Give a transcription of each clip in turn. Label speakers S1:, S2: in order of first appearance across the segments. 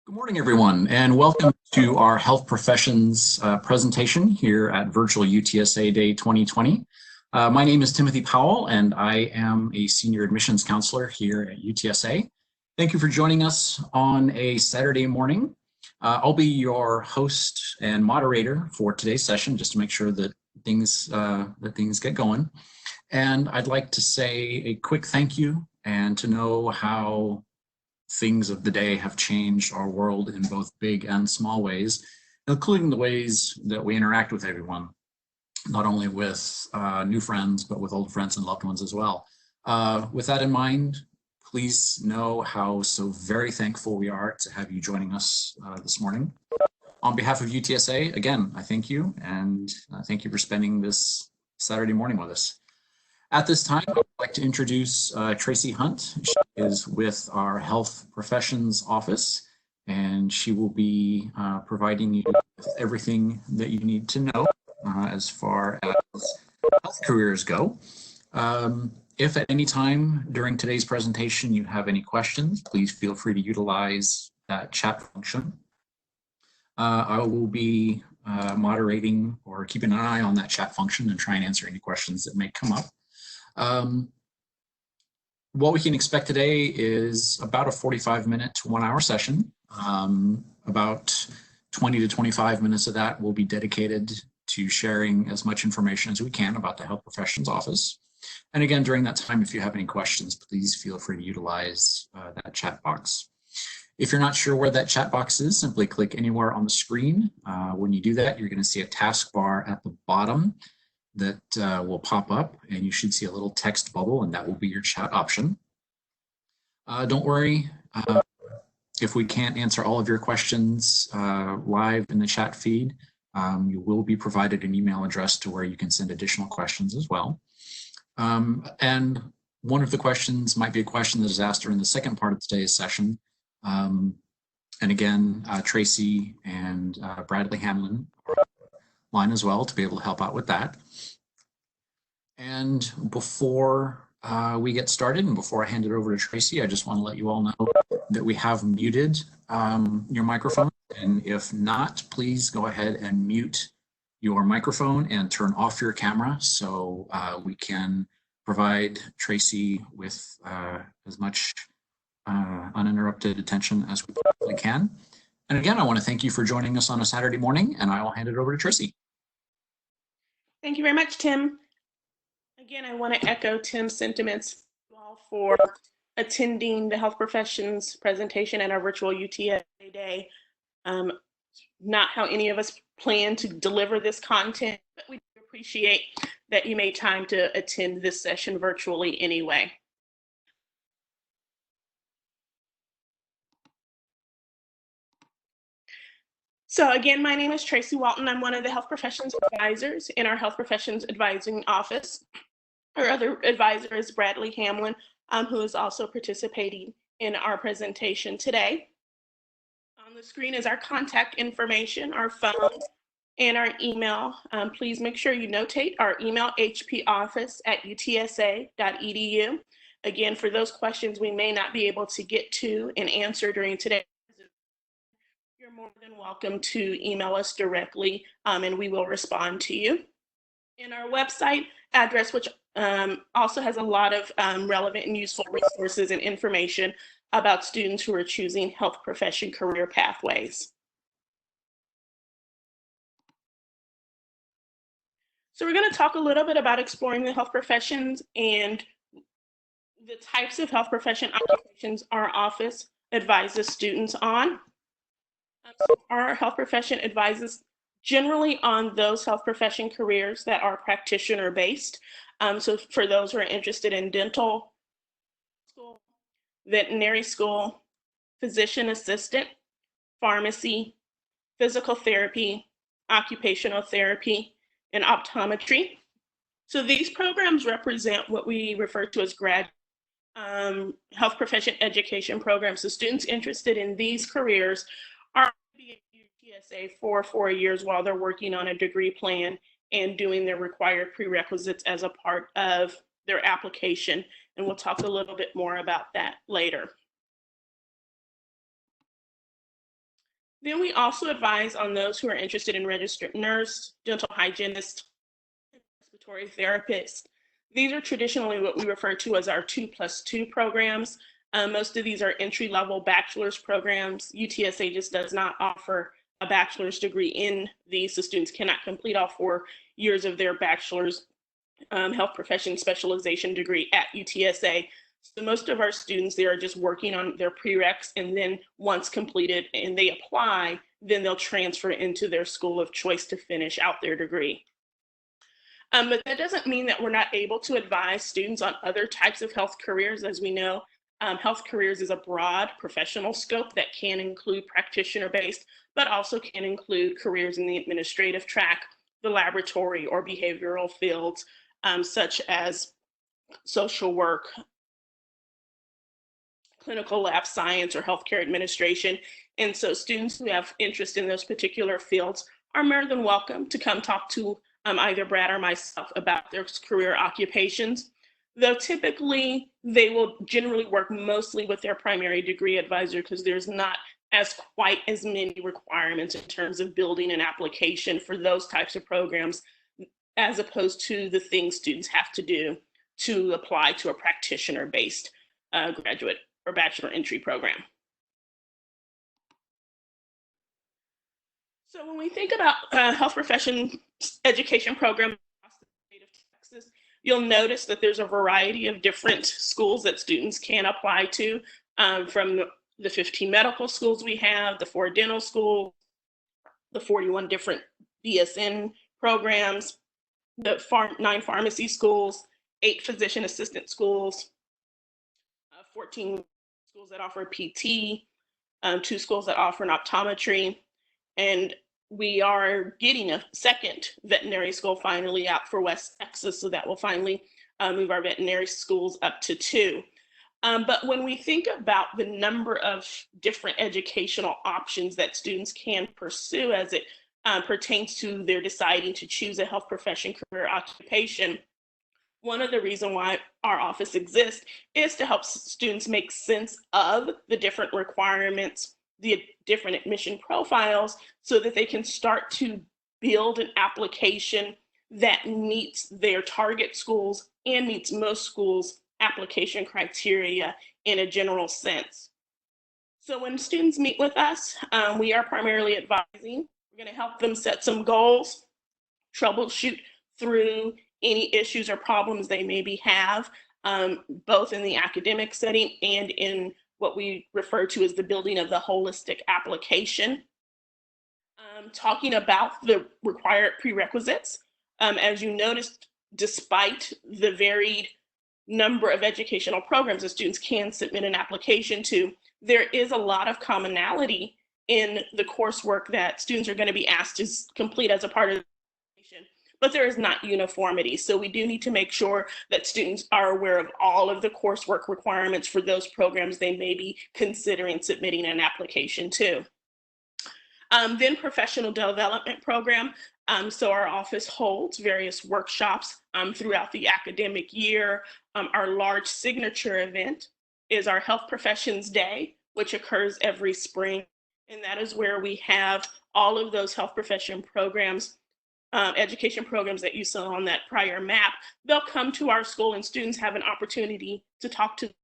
S1: Good morning, everyone, and welcome to our health professions presentation here at Virtual UTSA Day 2020. My name is Timothy Powell, and I am a senior admissions counselor here at UTSA. Thank you for joining us on a Saturday morning. I'll be your host and moderator for today's session, just to make sure that things get going. And I'd like to say a quick thank you and to know how things of the day have changed our world in both big and small ways, including the ways that we interact with everyone, not only with new friends, but with old friends and loved ones as well. With that in mind, please know how so very thankful we are to have you joining us this morning. On behalf of UTSA, again, I thank you, and thank you for spending this Saturday morning with us. At this time, I would like to introduce Tracy Hunt. She is with our Health Professions Office, and she will be providing you with everything that you need to know as far as health careers go. If at any time during today's presentation you have any questions, please feel free to utilize that chat function. I will be moderating or keeping an eye on that chat function and try and answer any questions that may come up. What we can expect today is about a 45-minute to 1-hour session. About 20 to 25 minutes of that will be dedicated to sharing as much information as we can about the Health Professions Office. And again, during that time, if you have any questions, please feel free to utilize that chat box. If you're not sure where that chat box is, simply click anywhere on the screen. When you do that, you're going to see a taskbar at the bottom that will pop up, and you should see a little text bubble, and that will be your chat option. Don't worry if we can't answer all of your questions live in the chat feed. You will be provided an email address to where you can send additional questions as well. And one of the questions might be a question that is asked during the second part of today's session. And again, Tracy and Bradley Hamlin are line as well to be able to help out with that. And before we get started and before I hand it over to Tracy, I just want to let you all know that we have muted your microphone. And if not, please go ahead and mute your microphone and turn off your camera so we can provide Tracy with as much uninterrupted attention as we possibly can. And again, I want to thank you for joining us on a Saturday morning, and I will hand it over to Tracy.
S2: Thank you very much, Tim. Again, I want to echo Tim's sentiments for attending the Health Professions presentation at our virtual UTSA Day. Not how any of us plan to deliver this content, but we appreciate that you made time to attend this session virtually anyway. So again, my name is Tracy Walton. I'm one of the Health Professions Advisors in our Health Professions Advising Office. Our other advisor is Bradley Hamlin, who is also participating in our presentation today. On the screen is our contact information, our phone, and our email. Please make sure you notate our email, hpoffice@utsa.edu. Again, for those questions we may not be able to get to and answer during today, you're more than welcome to email us directly, and we will respond to you. And our website address, which also has a lot of relevant and useful resources and information about students who are choosing health profession career pathways. So we're going to talk a little bit about exploring the health professions and the types of health profession occupations our office advises students on. So our health profession advises generally on those health profession careers that are practitioner based. So for those who are interested in dental school, veterinary school, physician assistant, pharmacy, physical therapy, occupational therapy, and optometry. So these programs represent what we refer to as grad health profession education programs. So students interested in these careers are be at UTSA for 4 years while they're working on a degree plan and doing their required prerequisites as a part of their application. And we'll talk a little bit more about that later. Then we also advise on those who are interested in registered nurse, dental hygienist, and respiratory therapist. These are traditionally what we refer to as our 2+2 programs. Most of these are entry-level bachelor's programs. UTSA just does not offer a bachelor's degree in these, so students cannot complete all 4 years of their bachelor's health profession specialization degree at UTSA. So most of our students, they are just working on their prereqs, and then once completed and they apply, then they'll transfer into their school of choice to finish out their degree. But that doesn't mean that we're not able to advise students on other types of health careers. As we know, health careers is a broad professional scope that can include practitioner-based, but also can include careers in the administrative track, the laboratory, or behavioral fields, such as social work, clinical lab science, or healthcare administration. And so students who have interest in those particular fields are more than welcome to come talk to either Brad or myself about their career occupations. Though typically they will generally work mostly with their primary degree advisor, because there's not quite as many requirements in terms of building an application for those types of programs, as opposed to the things students have to do to apply to a practitioner-based graduate or bachelor entry program. So when we think about health profession education programs across the state of Texas, you'll notice that there's a variety of different schools that students can apply to, from the 15 medical schools we have, the 4 dental schools, the 41 different BSN programs, the 9 pharmacy schools, 8 physician assistant schools, 14 schools that offer PT, 2 schools that offer an optometry, and we are getting a second veterinary school finally out for West Texas, so that will finally move our veterinary schools up to 2. But when we think about the number of different educational options that students can pursue as it pertains to their deciding to choose a health profession career occupation, one of the reasons why our office exists is to help students make sense of the different requirements, the different admission profiles, so that they can start to build an application that meets their target schools and meets most schools' application criteria in a general sense. So when students meet with us, we are primarily advising. We're going to help them set some goals, troubleshoot through any issues or problems they maybe have, both in the academic setting and in what we refer to as the building of the holistic application. Talking about the required prerequisites. As you noticed, despite the varied number of educational programs that students can submit an application to, there is a lot of commonality in the coursework that students are going to be asked to complete as a part of the application, but there is not uniformity. So we do need to make sure that students are aware of all of the coursework requirements for those programs they may be considering submitting an application to. Then professional development program. So our office holds various workshops throughout the academic year. Our large signature event is our Health Professions Day, which occurs every spring. And that is where we have all of those health profession programs, education programs that you saw on that prior map. They'll come to our school, and students have an opportunity to talk to them,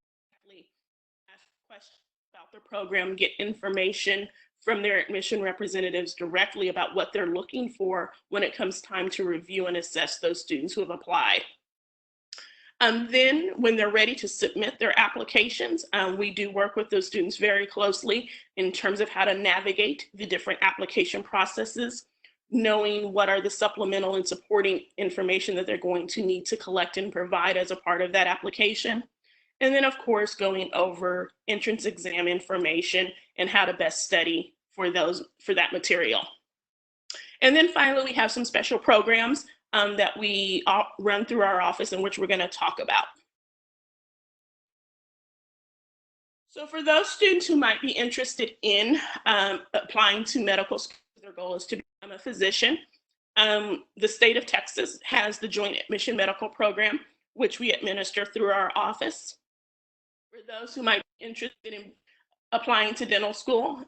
S2: ask questions about their program, get information from their admission representatives directly about what they're looking for when it comes time to review and assess those students who have applied. Then when they're ready to submit their applications, we do work with those students very closely in terms of how to navigate the different application processes, knowing what are the supplemental and supporting information that they're going to need to collect and provide as a part of that application. And then, of course, going over entrance exam information and how to best study for that material. And then finally, we have some special programs that we run through our office, in which we're going to talk about. So for those students who might be interested in applying to medical school, their goal is to become a physician. The state of Texas has the Joint Admission Medical Program, which we administer through our office. For those who might be interested in applying to dental school,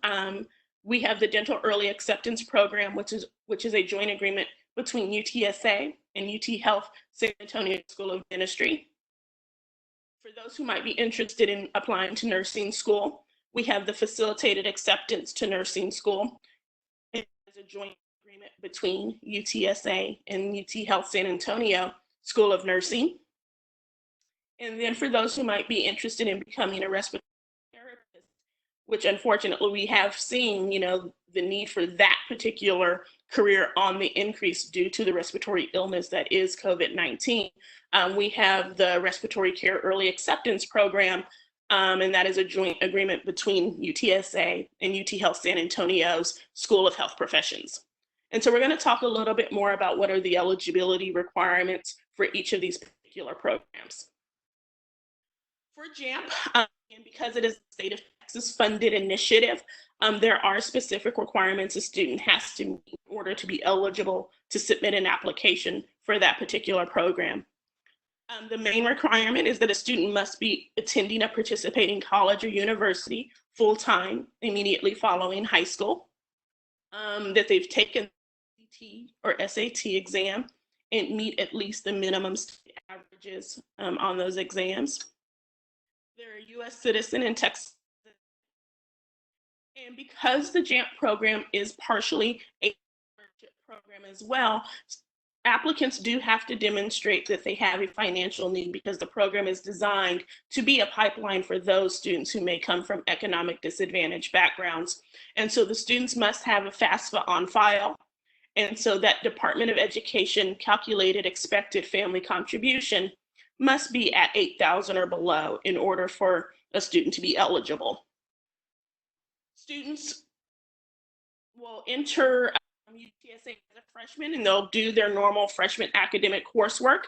S2: We have the Dental Early Acceptance Program, which is a joint agreement between UTSA and UT Health San Antonio School of Dentistry. For those who might be interested in applying to nursing school, we have the Facilitated Acceptance to Nursing School. It is a joint agreement between UTSA and UT Health San Antonio School of Nursing. And then for those who might be interested in becoming a respiratory therapist, which unfortunately we have seen, the need for that particular career on the increase due to the respiratory illness that is COVID-19. We have the Respiratory Care Early Acceptance Program, and that is a joint agreement between UTSA and UT Health San Antonio's School of Health Professions. And so we're going to talk a little bit more about what are the eligibility requirements for each of these particular programs. For JAMP, and because it is a state of Texas funded initiative, there are specific requirements a student has to meet in order to be eligible to submit an application for that particular program. The main requirement is that a student must be attending a participating college or university full-time immediately following high school, that they've taken the or SAT exam and meet at least the minimum state averages on those exams. They're a U.S. citizen in Texas. And because the JAMP program is partially a scholarship program as well, applicants do have to demonstrate that they have a financial need because the program is designed to be a pipeline for those students who may come from economic disadvantaged backgrounds. And so the students must have a FAFSA on file. And so that Department of Education calculated expected family contribution must be at $8,000 or below in order for a student to be eligible. Students will enter UTSA as a freshman and they'll do their normal freshman academic coursework.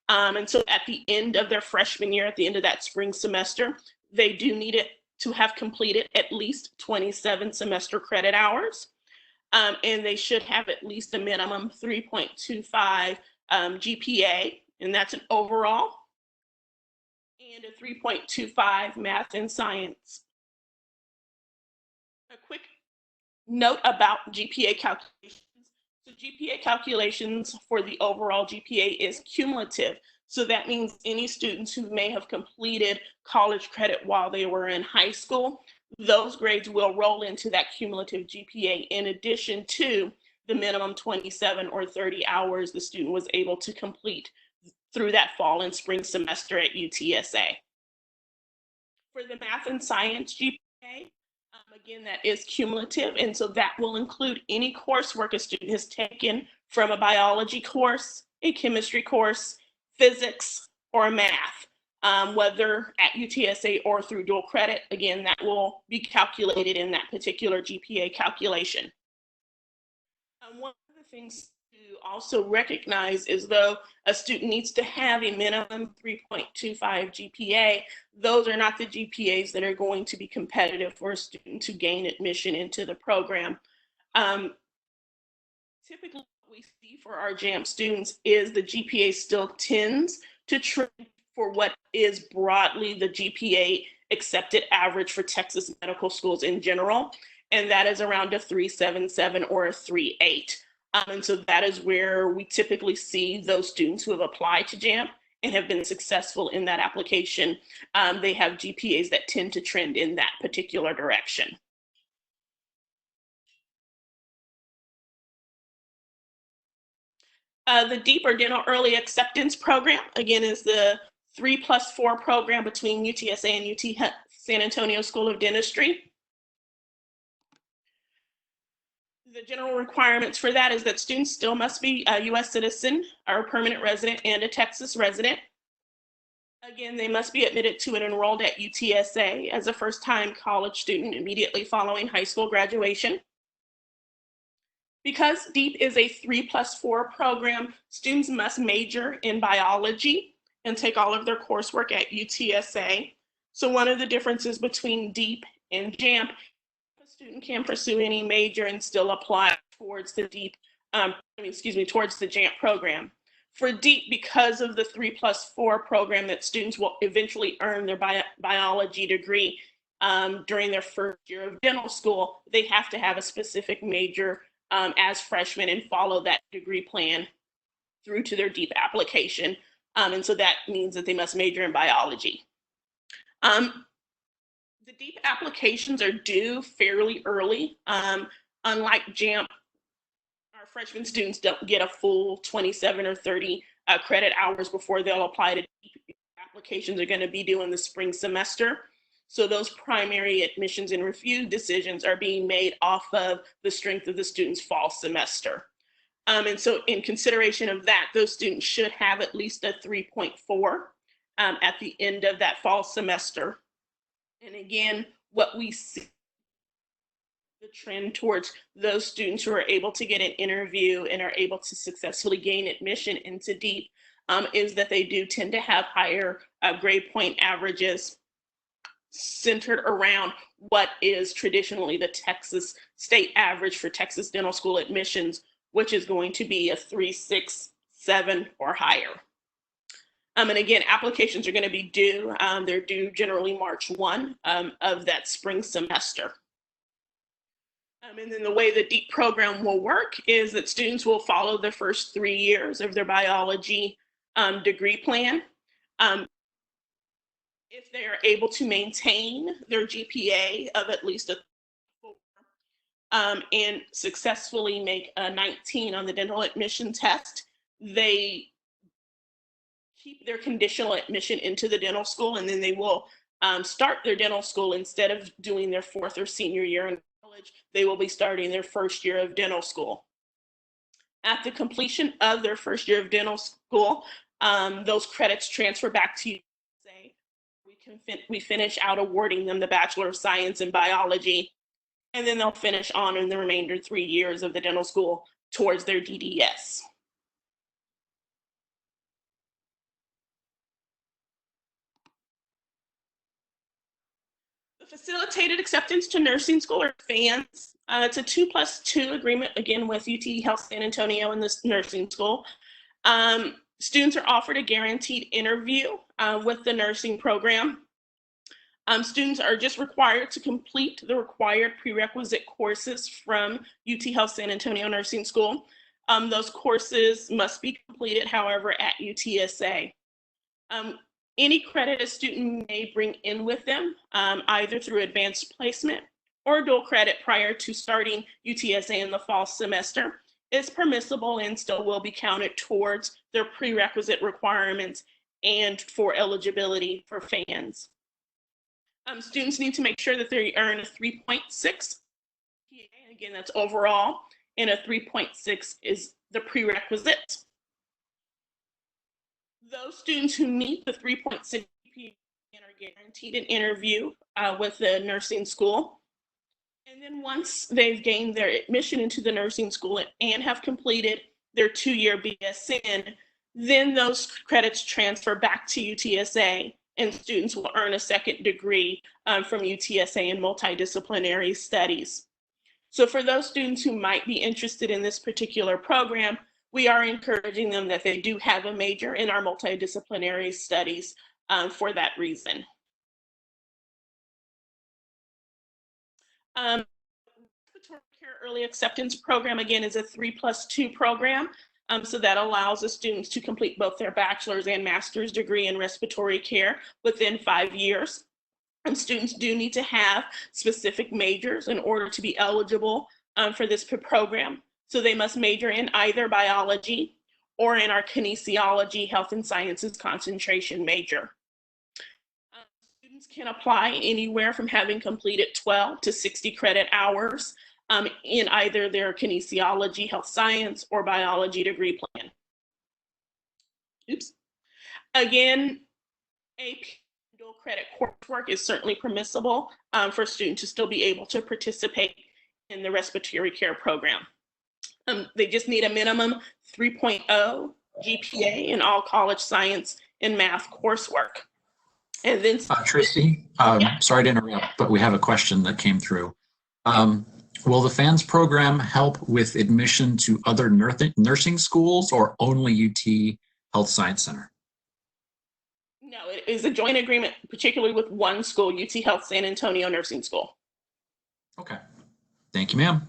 S2: And so at the end of their freshman year, at the end of that spring semester, they do need it to have completed at least 27 semester credit hours. And they should have at least a minimum 3.25 GPA, and that's an overall, and a 3.25 math and science. A quick note about GPA calculations. So GPA calculations for the overall GPA is cumulative. So that means any students who may have completed college credit while they were in high school, those grades will roll into that cumulative GPA in addition to the minimum 27 or 30 hours the student was able to complete through that fall and spring semester at UTSA. For the math and science GPA, again, that is cumulative, and so that will include any coursework a student has taken from a biology course, a chemistry course, physics, or math, whether at UTSA or through dual credit. Again, that will be calculated in that particular GPA calculation. One of the things to also recognize is though a student needs to have a minimum 3.25 GPA, those are not the GPAs that are going to be competitive for a student to gain admission into the program. Typically what we see for our JAMP students is the GPA still tends to trend for what is broadly the GPA accepted average for Texas medical schools in general, and that is around a 3.77 or a 3.8. And so that is where we typically see those students who have applied to JAMP and have been successful in that application. They have GPAs that tend to trend in that particular direction. The DEEP or Dental Early Acceptance Program, again, is the 3+4 program between UTSA and UT San Antonio School of Dentistry. The general requirements for that is that students still must be a U.S. citizen or a permanent resident and a Texas resident. Again, they must be admitted to and enrolled at UTSA as a first-time college student immediately following high school graduation. Because DEEP is a 3+4 program, students must major in biology and take all of their coursework at UTSA. So one of the differences between DEEP and JAMP, a student can pursue any major and still apply towards the DEEP, towards the JAMP program. For DEEP, because of the 3+4 program that students will eventually earn their biology degree during their first year of dental school, they have to have a specific major as freshmen and follow that degree plan through to their DEEP application. And so that means that they must major in biology. The DEEP applications are due fairly early. Unlike JAMP, our freshman students don't get a full 27 or 30 credit hours before they'll apply to DEEP. Applications are going to be due in the spring semester. So those primary admissions and review decisions are being made off of the strength of the student's fall semester. And so in consideration of that, those students should have at least a 3.4 at the end of that fall semester. And again, what we see, the trend towards those students who are able to get an interview and are able to successfully gain admission into DEEP is that they do tend to have higher grade point averages centered around what is traditionally the Texas state average for Texas dental school admissions, which is going to be a 3.67 or higher. And again, applications are going to be due. They're due generally March 1 of that spring semester. And then the way the DEEP program will work is that students will follow the first 3 years of their biology degree plan. If they are able to maintain their GPA of at least a 4 and successfully make a 19 on the dental admission test, they keep their conditional admission into the dental school, and then they will start their dental school instead of doing their 4th or senior year in college. They will be starting their first year of dental school. At the completion of their first year of dental school, those credits transfer back to UTSA. We finish out awarding them the Bachelor of Science in Biology, and then they'll finish on in the remainder 3 years of the dental school towards their DDS. The Facilitated Acceptance to Nursing School, or FANS. It's a 2+2 agreement, again, with UT Health San Antonio and this nursing school. Students are offered a guaranteed interview with the nursing program. Students are just required to complete the required prerequisite courses from UT Health San Antonio Nursing School. Those courses must be completed, however, at UTSA. Any credit a student may bring in with them, either through advanced placement or dual credit prior to starting UTSA in the fall semester, is permissible and still will be counted towards their prerequisite requirements and for eligibility for FANS. Students need to make sure that they earn a 3.6. Again, that's overall, and a 3.6 is the prerequisite. Those students who meet the 3.6 GPA are guaranteed an interview with the nursing school. And then once they've gained their admission into the nursing school and have completed their 2-year BSN, then those credits transfer back to UTSA, and students will earn a second degree from UTSA in multidisciplinary studies. So for those students who might be interested in this particular program, we are encouraging them that they do have a major in our multidisciplinary studies for that reason. Respiratory Care Early Acceptance Program, again, is a 3+2 program. So that allows the students to complete both their bachelor's and master's degree in respiratory care within 5 years. And students do need to have specific majors in order to be eligible for this program. So they must major in either biology or in our kinesiology, health and sciences concentration major. Students can apply anywhere from having completed 12 to 60 credit hours in either their kinesiology, health science, or biology degree plan. Oops. Again, AP dual credit coursework is certainly permissible for students to still be able to participate in the respiratory care program. They just need a minimum 3.0 GPA in all college science and math coursework. And then
S1: Tracy,
S2: yeah.
S1: Sorry to interrupt, but we have a question that came through. Will the FANS program help with admission to other nursing schools or only UT Health Science Center?
S2: No, it is a joint agreement, particularly with one school, UT Health San Antonio Nursing School.
S1: Okay. Thank you, ma'am.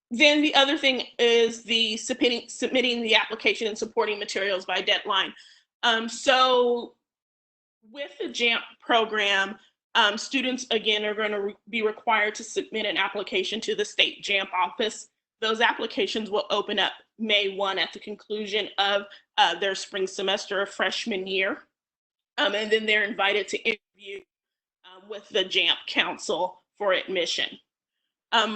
S2: Then the other thing is the submitting the application and supporting materials by deadline. So with the JAMP program, students, again, are going to be required to submit an application to the state JAMP office. Those applications will open up May 1 at the conclusion of their spring semester of freshman year. And then they're invited to interview with the JAMP Council for admission.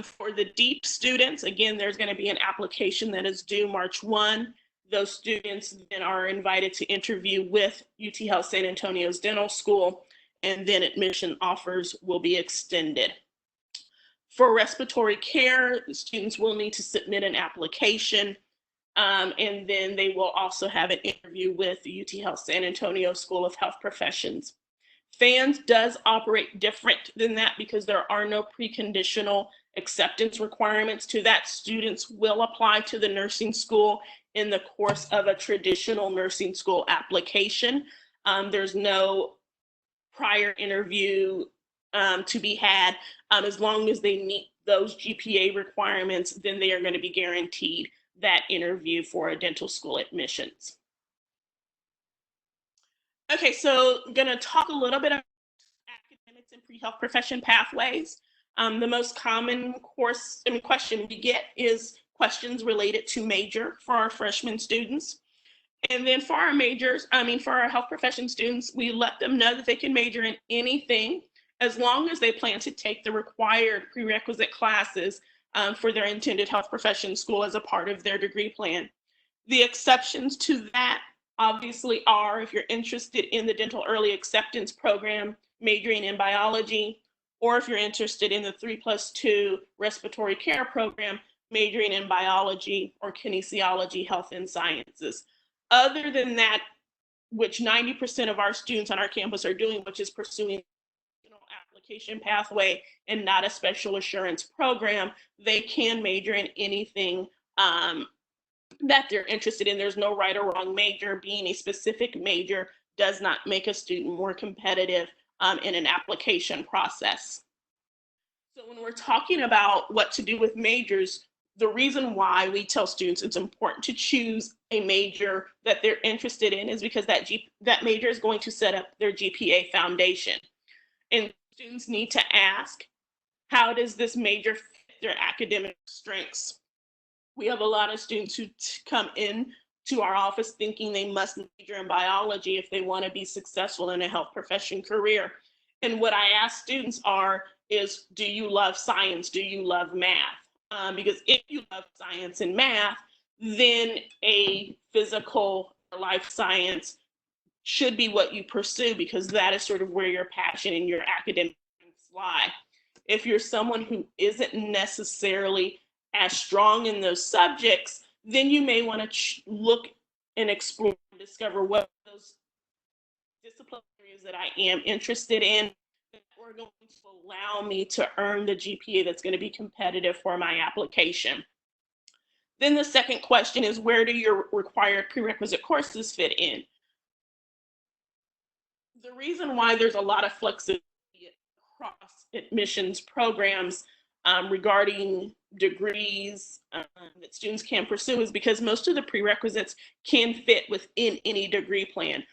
S2: For the DEEP students, again, there's going to be an application that is due March 1. Those students then are invited to interview with UT Health San Antonio's dental school, and then admission offers will be extended. For respiratory care, the students will need to submit an application, and then they will also have an interview with the UT Health San Antonio School of Health Professions. FANS does operate different than that because there are no preconditional acceptance requirements to that. Students will apply to the nursing school in the course of a traditional nursing school application. There's no prior interview to be had. As long as they meet those GPA requirements, then they are going to be guaranteed that interview for a dental school admissions. Okay, so I'm going to talk a little bit about academics and pre-health profession pathways. The most common question we get is questions related to major for our freshman students. And then for our for our health profession students, we let them know that they can major in anything as long as they plan to take the required prerequisite classes for their intended health profession school as a part of their degree plan. The exceptions to that obviously are if you're interested in the dental early acceptance program, majoring in biology, or if you're interested in the 3+2 respiratory care program, majoring in biology or kinesiology, health and sciences. Other than that, which 90% of our students on our campus are doing, which is pursuing application pathway and not a special assurance program, they can major in anything that they're interested in. There's no right or wrong major. Being a specific major does not make a student more competitive in an application process. So when we're talking about what to do with majors, the reason why we tell students it's important to choose a major that they're interested in is because that major is going to set up their GPA foundation. And students need to ask, how does this major fit their academic strengths? We have a lot of students who come in to our office thinking they must major in biology if they want to be successful in a health profession career. And what I ask students is, do you love science? Do you love math? Because if you love science and math, then a physical or life science should be what you pursue, because that is sort of where your passion and your academics lie. If you're someone who isn't necessarily as strong in those subjects, then you may want to look and explore and discover what those discipline areas that I am interested in that are going to allow me to earn the GPA that's going to be competitive for my application. Then the second question is, where do your required prerequisite courses fit in? The reason why there's a lot of flexibility across admissions programs regarding degrees that students can pursue is because most of the prerequisites can fit within any degree plan.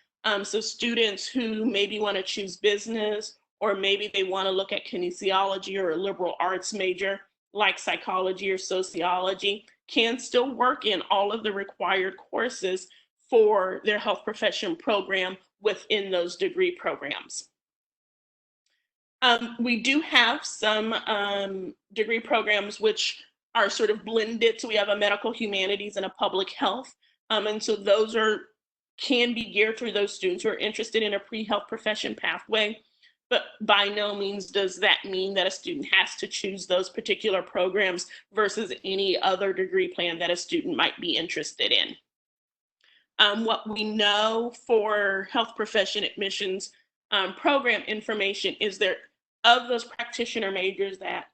S2: So students who maybe want to choose business, or maybe they want to look at kinesiology or a liberal arts major like psychology or sociology, can still work in all of the required courses for their health profession program within those degree programs. We do have some degree programs which are sort of blended. So we have a medical humanities and a public health. And so those can be geared for those students who are interested in a pre-health profession pathway. But by no means does that mean that a student has to choose those particular programs versus any other degree plan that a student might be interested in. What we know for health profession admissions program information is there, of those practitioner majors that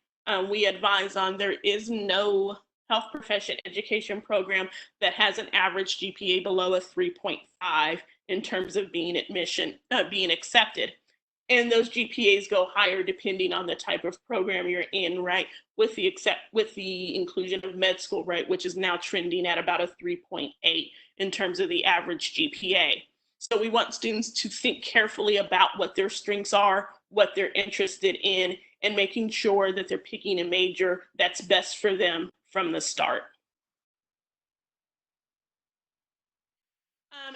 S2: we advise on, there is no health profession education program that has an average GPA below a 3.5 in terms of being accepted. And those GPAs go higher depending on the type of program you're in, right? With the inclusion of med school, right, which is now trending at about a 3.8 in terms of the average GPA. So we want students to think carefully about what their strengths are, what they're interested in, and making sure that they're picking a major that's best for them from the start.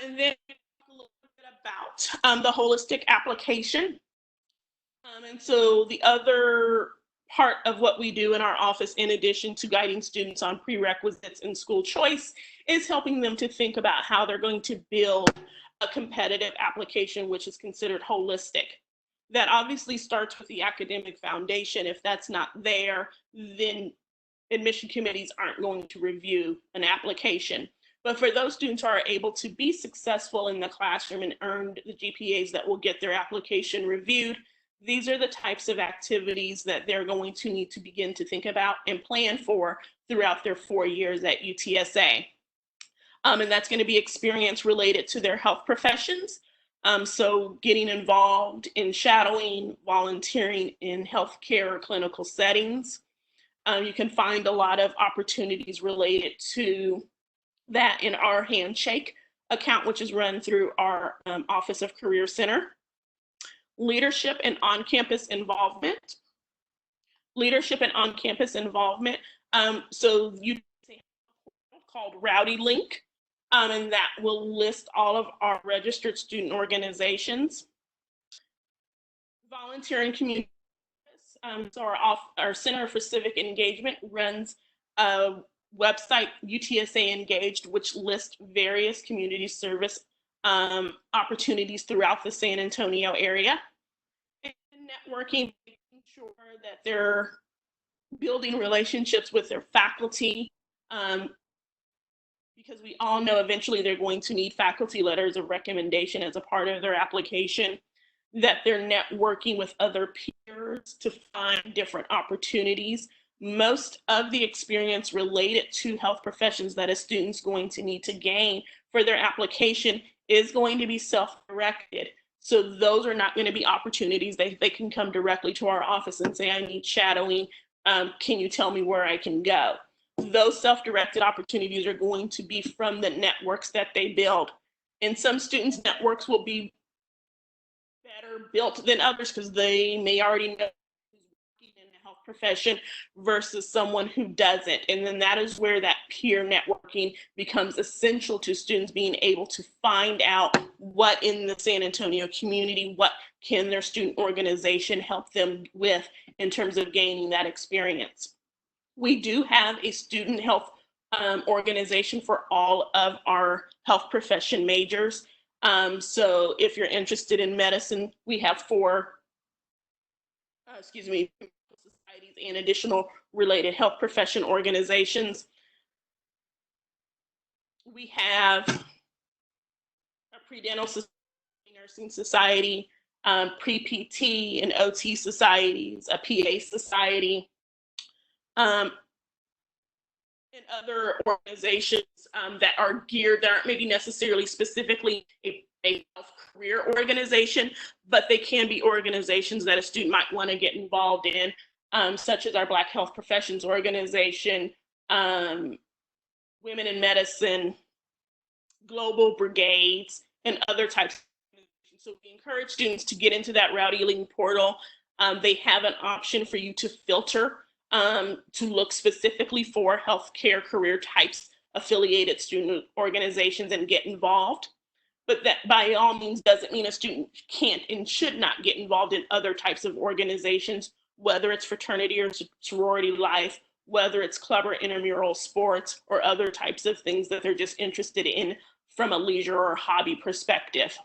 S2: And then a little bit about the holistic application. And so the other part of what we do in our office, in addition to guiding students on prerequisites and school choice, is helping them to think about how they're going to build a competitive application, which is considered holistic. That obviously starts with the academic foundation. If that's not there, then admission committees aren't going to review an application. But for those students who are able to be successful in the classroom and earn the GPAs that will get their application reviewed, these are the types of activities that they're going to need to begin to think about and plan for throughout their 4 years at UTSA. And that's going to be experience related to their health professions. So getting involved in shadowing, volunteering in healthcare or clinical settings. You can find a lot of opportunities related to that in our Handshake account, which is run through our Office of Career Center. Leadership and on-campus involvement. Leadership and on-campus involvement. So you called Rowdy Link, and that will list all of our registered student organizations. Volunteering community. So our Center for Civic Engagement runs a website, UTSA Engaged, which lists various community service opportunities throughout the San Antonio area. And networking, making sure that they're building relationships with their faculty, because we all know eventually they're going to need faculty letters of recommendation as a part of their application, that they're networking with other peers to find different opportunities. Most of the experience related to health professions that a student's going to need to gain for their application is going to be self-directed. So those are not going to be opportunities. They can come directly to our office and say, I need shadowing. Can you tell me where I can go? Those self-directed opportunities are going to be from the networks that they build. And some students' networks will be better built than others because they may already know who's working in the health profession versus someone who doesn't. And then that is where that peer networking becomes essential to students being able to find out what in the San Antonio community, what can their student organization help them with in terms of gaining that experience. We do have a student health organization for all of our health profession majors. So if you're interested in medicine, we have 4 societies and additional related health profession organizations. We have a pre-dental society, nursing society, pre-PT and OT societies, a PA society, and other organizations that are geared, that aren't maybe necessarily specifically a health career organization, but they can be organizations that a student might want to get involved in, such as our Black Health Professions Organization, Women in Medicine, Global Brigades, and other types of organizations. So we encourage students to get into that Rowdy Link portal. They have an option for you to filter to look specifically for healthcare career types affiliated student organizations and get involved. But that by all means doesn't mean a student can't and should not get involved in other types of organizations, whether it's fraternity or sorority life, whether it's club or intramural sports, or other types of things that they're just interested in from a leisure or hobby perspective.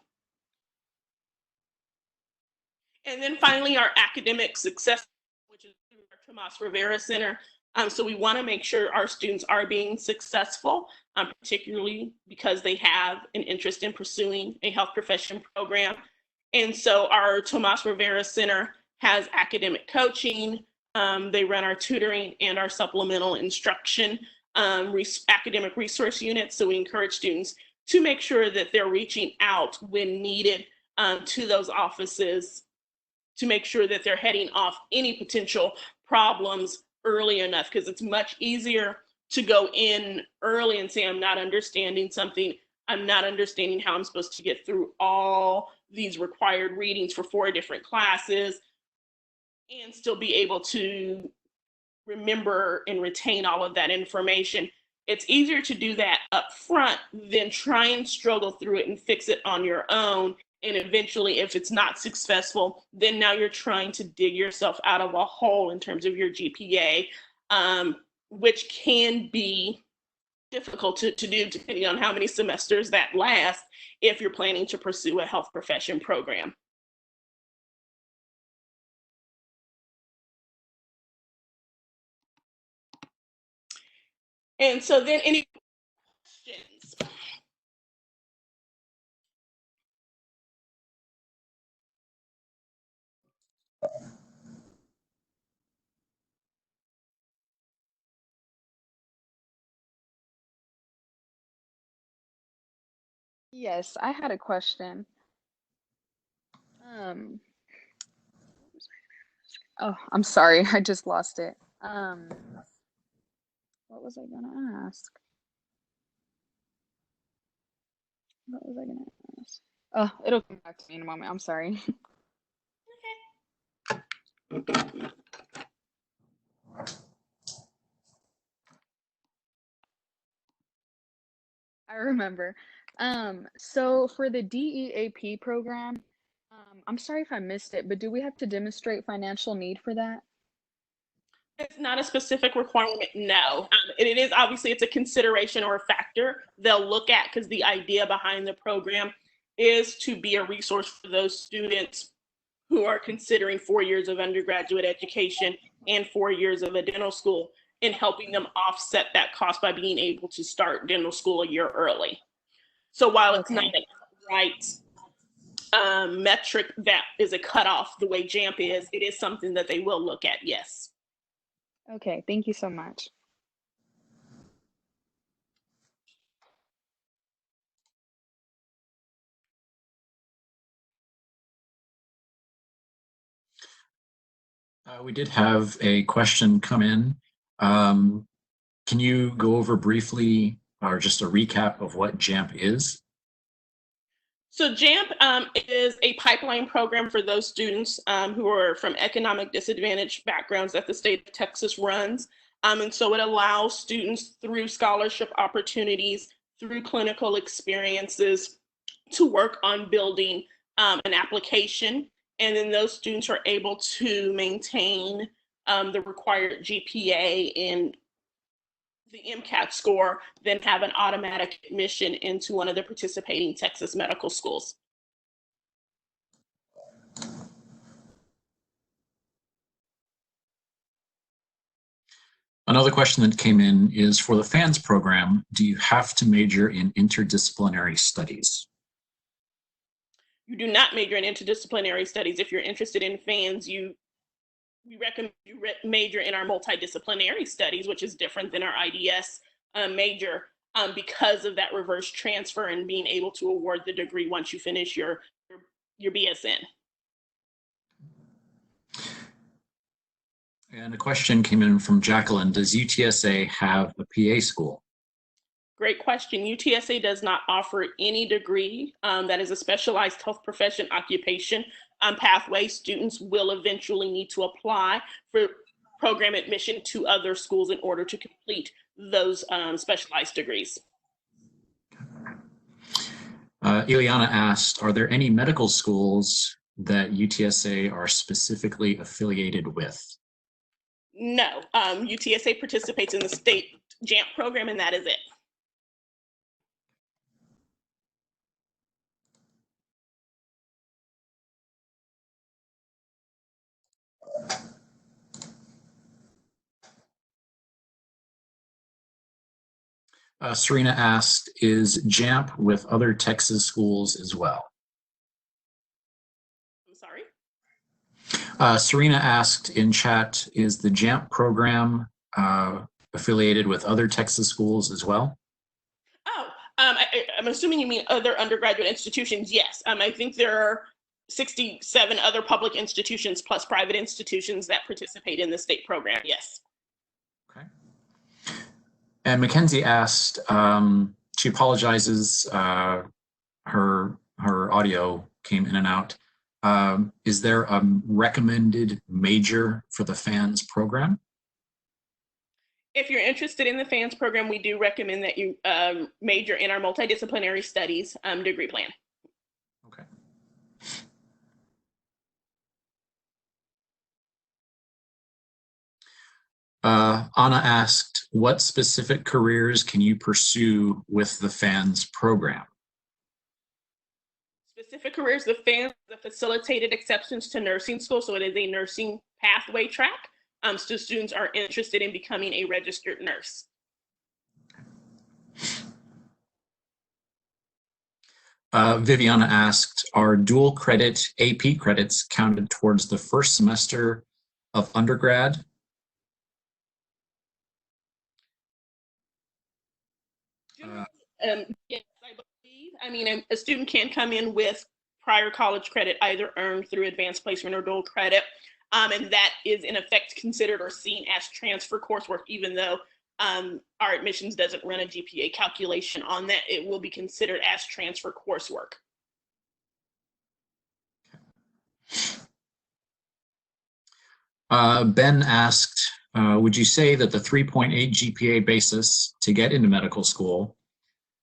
S2: And then finally, our academic success, which is through our Tomas Rivera Center. So we want to make sure our students are being successful, particularly because they have an interest in pursuing a health profession program. And so our Tomas Rivera Center has academic coaching. They run our tutoring and our supplemental instruction. academic resource units. So we encourage students to make sure that they're reaching out when needed to those offices to make sure that they're heading off any potential problems early enough, because it's much easier to go in early and say, I'm not understanding something. I'm not understanding how I'm supposed to get through all these required readings for 4 different classes and still be able to remember and retain all of that information. It's easier to do that up front than try and struggle through it and fix it on your own. And eventually, if it's not successful, then now you're trying to dig yourself out of a hole in terms of your GPA, which can be difficult to do depending on how many semesters that last if you're planning to pursue a health profession program. And so then any questions?
S3: Yes, I had a question. Um, oh, I'm sorry, I just lost it. What was I gonna ask? What was I gonna ask? Oh, it'll come back to me in a moment. I'm sorry. I remember. So for the DEAP program, I'm sorry if I missed it, but do we have to demonstrate financial need for that?
S2: It's not a specific requirement, no. And it is obviously it's a consideration or a factor they'll look at, because the idea behind the program is to be a resource for those students who are considering 4 years of undergraduate education and 4 years of a dental school, and helping them offset that cost by being able to start dental school a year early. So while it's not
S3: Okay.
S2: a right metric that is a cutoff the way JAMP is, it is something that they will look at, yes.
S3: Okay, thank you so much.
S1: We did have a question come in. Can you go over briefly or just a recap of what JAMP is?
S2: So JAMP is a pipeline program for those students who are from economic disadvantaged backgrounds that the state of Texas runs. And so it allows students through scholarship opportunities, through clinical experiences, to work on building an application. And then those students are able to maintain the required GPA and the MCAT score, then have an automatic admission into one of the participating Texas medical schools.
S1: Another question that came in is, for the FANS program, do you have to major in interdisciplinary studies?
S2: You do not major in interdisciplinary studies. If you're interested in FANS, we recommend you major in our multidisciplinary studies, which is different than our IDS major, because of that reverse transfer and being able to award the degree once you finish your BSN.
S1: And a question came in from Jacqueline. Does UTSA have a PA school?
S2: Great question. UTSA does not offer any degree that is a specialized health profession occupation pathway. Students will eventually need to apply for program admission to other schools in order to complete those specialized degrees.
S1: Ileana asked, are there any medical schools that UTSA are specifically affiliated with?
S2: No, UTSA participates in the state JAMP program, and that is it.
S1: Serena asked, is JAMP with other Texas schools as well?
S2: I'm sorry?
S1: Serena asked in chat, is the JAMP program affiliated with other Texas schools as well?
S2: Oh, I'm assuming you mean other undergraduate institutions. Yes, I think there are 67 other public institutions plus private institutions that participate in the state program. Yes.
S1: Okay. And Mackenzie asked, she apologizes, her audio came in and out. Is there a recommended major for the FANS program?
S2: If you're interested in the FANS program, we do recommend that you major in our multidisciplinary studies degree plan.
S1: Okay. Anna asked, what specific careers can you pursue with the FANS program?
S2: Specific careers, the FANS, the facilitated exceptions to nursing school, so it is a nursing pathway track. So students are interested in becoming a registered nurse.
S1: Viviana asked, are dual credit AP credits counted towards the first semester of undergrad?
S2: Yes, I believe. I mean, a student can come in with prior college credit either earned through advanced placement or dual credit. And that is in effect considered or seen as transfer coursework, even though our admissions doesn't run a GPA calculation on that. It will be considered as transfer coursework.
S1: Ben asked, would you say that the 3.8 GPA basis to get into medical school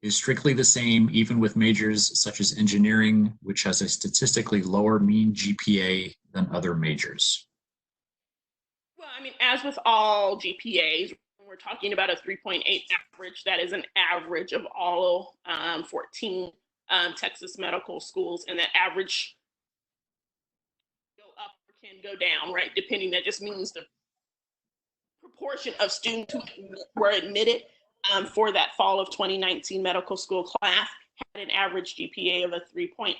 S1: is strictly the same even with majors such as engineering, which has a statistically lower mean GPA than other majors?
S2: Well, I mean, as with all GPAs, when we're talking about a 3.8 average, that is an average of all 14 Texas medical schools, and that average go up or can go down, right? Depending, that just means the proportion of students who were admitted for that fall of 2019 medical school class had an average GPA of a 3.8.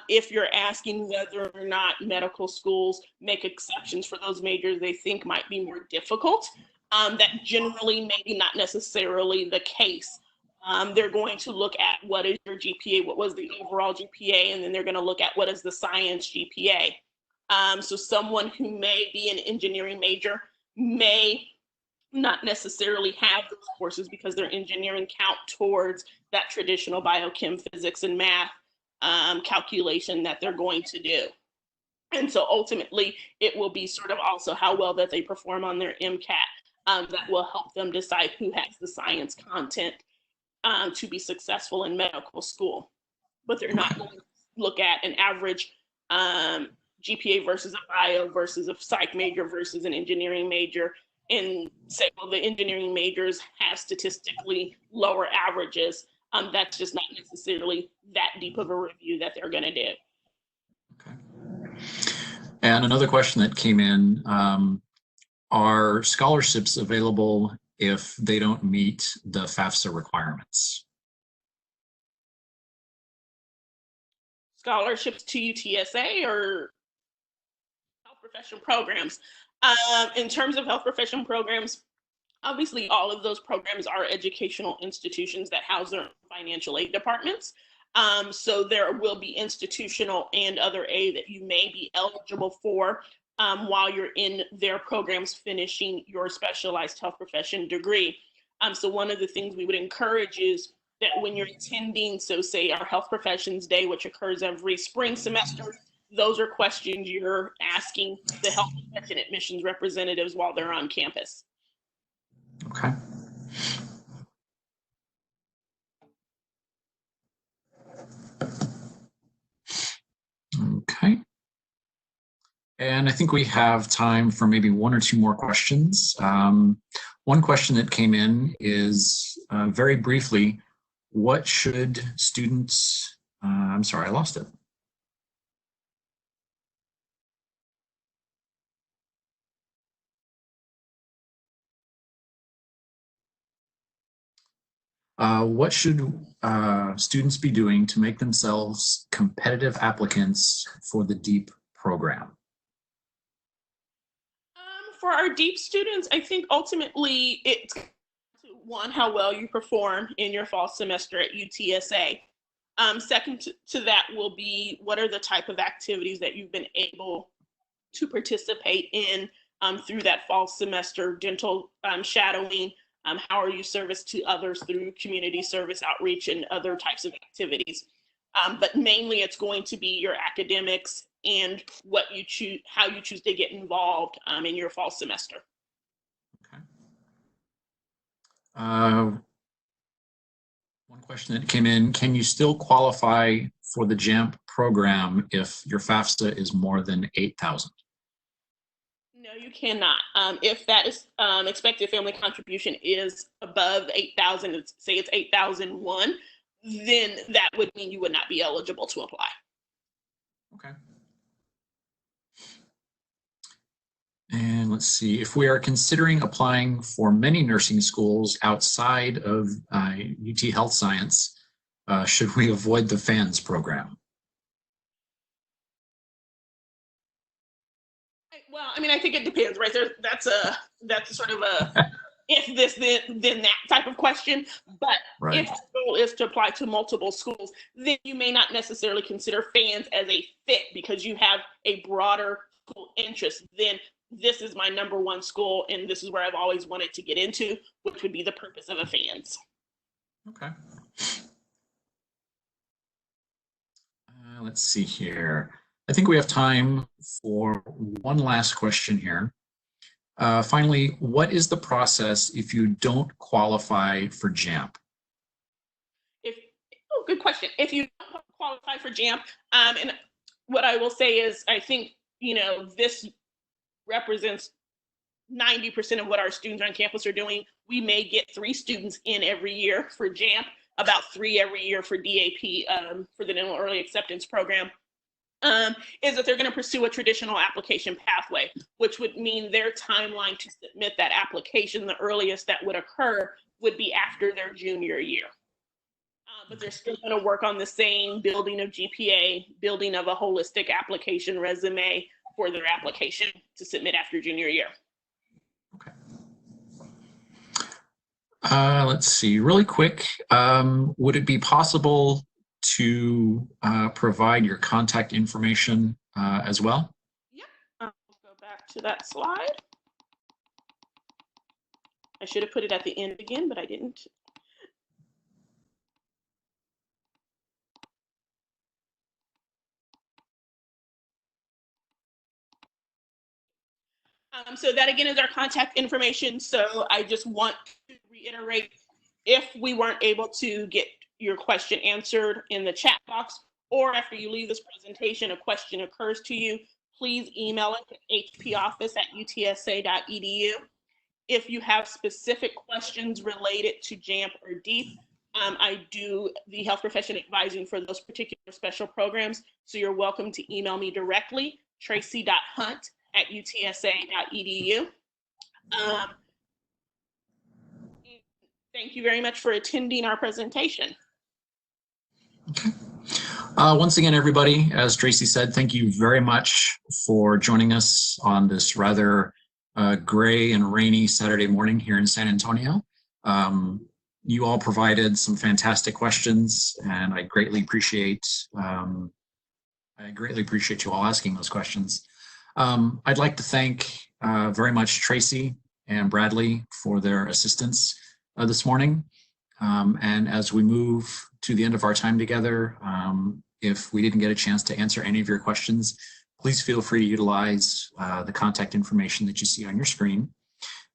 S2: If you're asking whether or not medical schools make exceptions for those majors they think might be more difficult, that generally maybe not necessarily the case. They're going to look at what is your GPA, what was the overall GPA, and then they're going to look at what is the science GPA. So someone who may be an engineering major may not necessarily have those courses because their engineering count towards that traditional biochem, physics, and math calculation that they're going to do. And so ultimately, it will be sort of also how well that they perform on their MCAT that will help them decide who has the science content to be successful in medical school. But they're not going to look at an average GPA versus a bio versus a psych major versus an engineering major and say, well, the engineering majors have statistically lower averages. That's just not necessarily that deep of a review that they're going to do.
S1: Okay. And another question that came in, are scholarships available if they don't meet the FAFSA requirements?
S2: Scholarships to UTSA or health profession programs? In terms of health profession programs, obviously all of those programs are educational institutions that house their financial aid departments. So there will be institutional and other aid that you may be eligible for while you're in their programs finishing your specialized health profession degree. So one of the things we would encourage is that when you're attending, so say our Health Professions Day, which occurs every spring semester, those are questions you're asking the health profession admissions representatives while they're on campus.
S1: Okay. Okay. And I think we have time for maybe one or two more questions. One question that came in is very briefly, what should students, I'm sorry, I lost it. What should students be doing to make themselves competitive applicants for the DEEP program?
S2: For our deep students, I think ultimately it's one, how well you perform in your fall semester at UTSA. Second to that will be what are the type of activities that you've been able to participate in through that fall semester, dental shadowing, how are you serviced to others through community service outreach and other types of activities. But mainly it's going to be your academics and what you choose, how you choose to get involved in your fall semester.
S1: Okay. One question that came in, can you still qualify for the JAMP program if your FAFSA is more than 8,000?
S2: No, you cannot. If that is expected family contribution is above 8,000, say it's 8,001, then that would mean you would not be eligible to apply.
S1: Okay. And let's see, if we are considering applying for many nursing schools outside of UT Health Science, should we avoid the FANS program?
S2: Well, I mean, I think it depends, right? That's sort of a if this, then that type of question. But
S1: right.
S2: If the goal is to apply to multiple schools, then you may not necessarily consider FANS as a fit because you have a broader school interest. Then this is my number one school, and this is where I've always wanted to get into, which would be the purpose of a FANS.
S1: Okay. Let's see here. I think we have time for one last question here. Finally, what is the process if you don't qualify for JAMP?
S2: Good question. If you don't qualify for JAMP, and what I will say is, I think, this represents 90% of what our students on campus are doing. We may get 3 students in every year for JAMP, about 3 every year for DAP, for the Dental Early Acceptance Program. Is that they're going to pursue a traditional application pathway, which would mean their timeline to submit that application, the earliest that would occur would be after their junior year. But they're still going to work on the same building of GPA, building of a holistic application resume for their application to submit after junior year.
S1: Okay. Let's see, really quick, would it be possible to provide your contact information as well?
S2: Yep. I'll go back to that slide. I should have put it at the end again, but I didn't. So that again is our contact information. So I just want to reiterate, if we weren't able to get your question answered in the chat box, or after you leave this presentation, a question occurs to you, please email it to hpoffice@utsa.edu. If you have specific questions related to JAMP or DEEP, I do the health profession advising for those particular special programs. So you're welcome to email me directly, tracy.hunt@utsa.edu. Thank you very much for attending our presentation.
S1: Okay. Once again, everybody, as Tracy said, thank you very much for joining us on this rather gray and rainy Saturday morning here in San Antonio. You all provided some fantastic questions, and I greatly appreciate you all asking those questions. I'd like to thank very much Tracy and Bradley for their assistance this morning. And as we move to the end of our time together, if we didn't get a chance to answer any of your questions, please feel free to utilize the contact information that you see on your screen.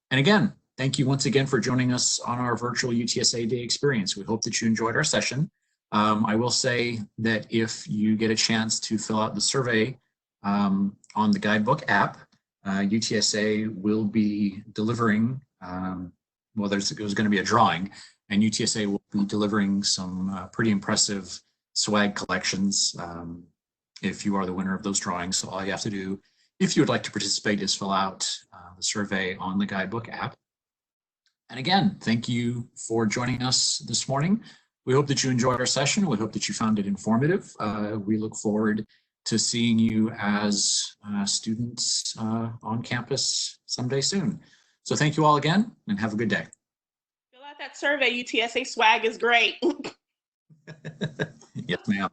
S1: And again, thank you once again for joining us on our virtual UTSA Day experience. We hope that you enjoyed our session. I will say that if you get a chance to fill out the survey on the guidebook app, UTSA will be delivering, well, there's going to be a drawing, and UTSA will be delivering some pretty impressive swag collections if you are the winner of those drawings. So all you have to do, if you would like to participate, is fill out the survey on the guidebook app. And again, thank you for joining us this morning. We hope that you enjoyed our session. We hope that you found it informative. We look forward to seeing you as students on campus someday soon. So thank you all again, and have a good day.
S2: Fill out that survey. UTSA swag is great.
S1: Yes, ma'am.